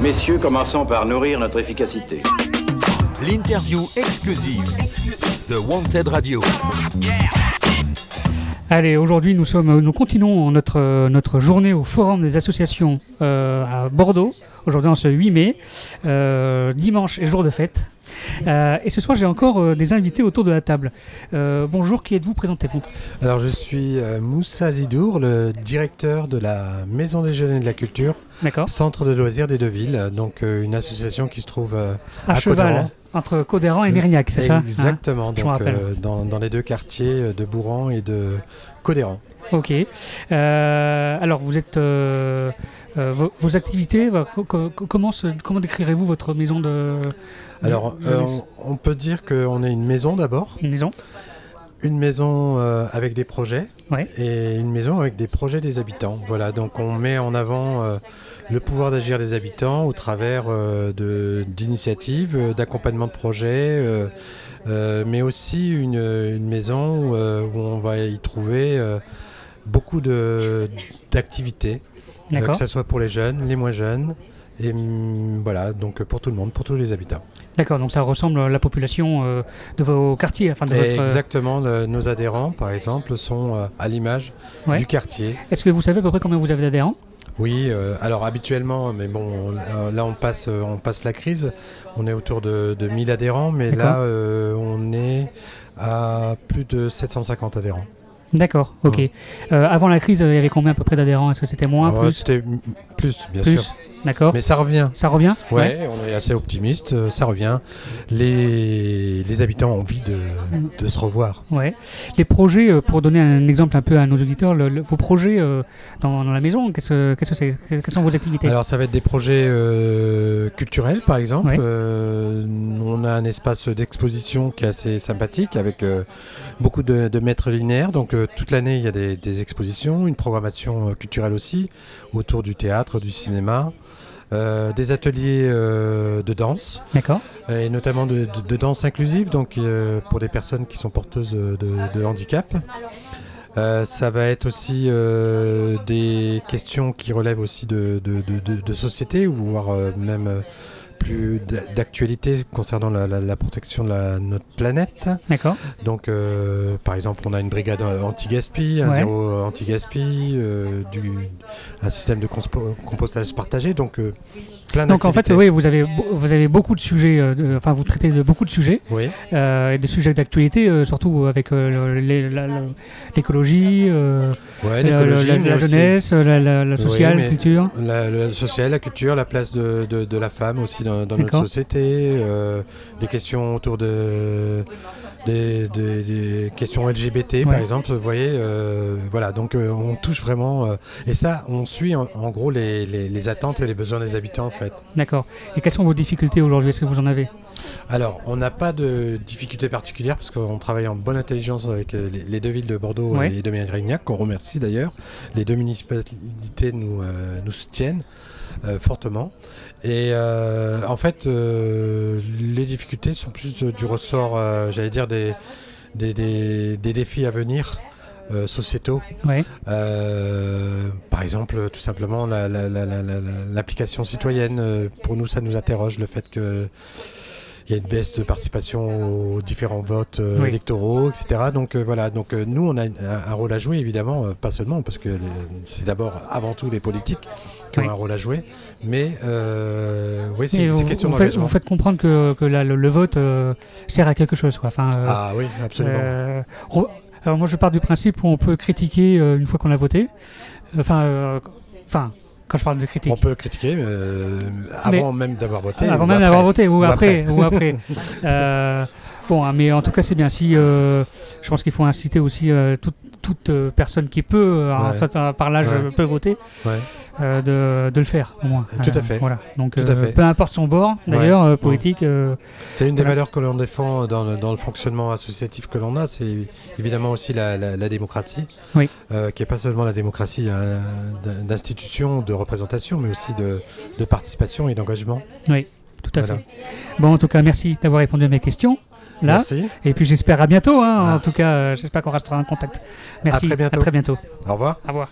Messieurs, commençons par nourrir notre efficacité. L'interview exclusive de Wanted Radio. Allez, aujourd'hui nous continuons notre journée au Forum des associations à Bordeaux, aujourd'hui en ce 8 mai, dimanche et jour de fête. Et ce soir j'ai encore des invités autour de la table. Bonjour, qui êtes-vous? Présentez-vous. Alors je suis Moussa Zidour, le directeur de la Maison des Jeunes et de la Culture, centre de loisirs des Deux-Villes, donc une association qui se trouve à cheval, Cauderan. Entre Cauderan et Mérignac, c'est ça? Exactement, donc dans les deux quartiers de Bourran et de Cauderan. Ok. Alors vous êtes... vos activités, comment décrirez-vous votre maison de... Alors, on peut dire qu'on est une maison d'abord. Une maison. Une maison avec des projets, ouais. Et une maison avec des projets des habitants. Voilà, donc on met en avant le pouvoir d'agir des habitants au travers d'initiatives, d'accompagnement de projets, mais aussi une maison où on va y trouver beaucoup d'activités, que ce soit pour les jeunes, les moins jeunes, et voilà, donc pour tout le monde, pour tous les habitants. D'accord, donc ça ressemble à la population de vos quartiers, enfin de votre... Exactement, nos adhérents, par exemple, sont à l'image du quartier. Est-ce que vous savez à peu près combien vous avez d'adhérents ? Oui, alors habituellement, mais bon, là on passe la crise, on est autour de 1000 adhérents, mais là on est à plus de 750 adhérents. D'accord, ok. Avant la crise, il y avait combien à peu près d'adhérents? Est-ce que c'était moins, plus? C'était plus, bien sûr. D'accord. Mais ça revient. Ça revient? Ouais, on est assez optimiste, ça revient. Les habitants ont envie de se revoir. Ouais. Les projets, pour donner un exemple un peu à nos auditeurs, vos projets dans la maison, qu'est-ce que c'est? Quelles sont vos activités? Alors ça va être des projets culturels, par exemple. On a un espace d'exposition qui est assez sympathique, avec beaucoup de maîtres linéaires. Donc toute l'année, il y a des expositions, une programmation culturelle aussi, autour du théâtre, du cinéma. Des ateliers de danse, et notamment de danse inclusive, donc pour des personnes qui sont porteuses de handicap. Ça va être aussi des questions qui relèvent aussi de société, ou voire même plus d'actualité concernant la protection de notre planète. D'accord. Donc, par exemple, on a une brigade anti-gaspi, un zéro anti-gaspi, un système de compostage partagé, donc plein d'activités. Donc en fait, oui, vous avez beaucoup de sujets, vous traitez de beaucoup de sujets, et des sujets d'actualité, surtout avec l'écologie, la jeunesse, la sociale, la culture. La sociale, la culture, la place de la femme aussi dans notre société, des questions autour des questions LGBT, par exemple, vous voyez, voilà, donc on touche vraiment, et ça, on suit en gros les attentes et les besoins des habitants, en fait. D'accord. Et quelles sont vos difficultés aujourd'hui? Est-ce que vous en avez? Alors, on n'a pas de difficultés particulières, parce qu'on travaille en bonne intelligence avec les deux villes de Bordeaux et de Mérignac, qu'on remercie d'ailleurs. Les deux municipalités nous soutiennent fortement. Et en fait, les difficultés sont plus du ressort, j'allais dire, des défis à venir. Sociétaux. Par exemple, tout simplement l'application citoyenne. Pour nous, ça nous interroge, le fait que il y a une baisse de participation aux différents votes électoraux, etc. Donc voilà, donc nous on a un rôle à jouer, évidemment, pas seulement parce que c'est d'abord avant tout les politiques qui ont un rôle à jouer, mais c'est question d'engagement. Vous faites comprendre que le vote sert à quelque chose, quoi. Ah oui, absolument. Alors moi je pars du principe où on peut critiquer une fois qu'on a voté. Quand je parle de critique. On peut critiquer avant même d'avoir voté. Avant même d'avoir voté ou après. Mais en tout cas c'est bien. Je pense qu'il faut inciter aussi toute personne qui peut, par l'âge, peut voter. De le faire au moins. Tout à fait. Voilà. Donc peu importe son bord d'ailleurs politique. C'est une des valeurs que l'on défend dans le fonctionnement associatif que l'on a, c'est évidemment aussi la démocratie, qui n'est pas seulement la démocratie d'institution, de représentation, mais aussi de participation et d'engagement. Oui, tout à fait. Bon, en tout cas, merci d'avoir répondu à mes questions. Là. Merci. Et puis j'espère à bientôt. En tout cas, j'espère qu'on restera en contact. Merci. À très bientôt. À très bientôt. Au revoir. Au revoir.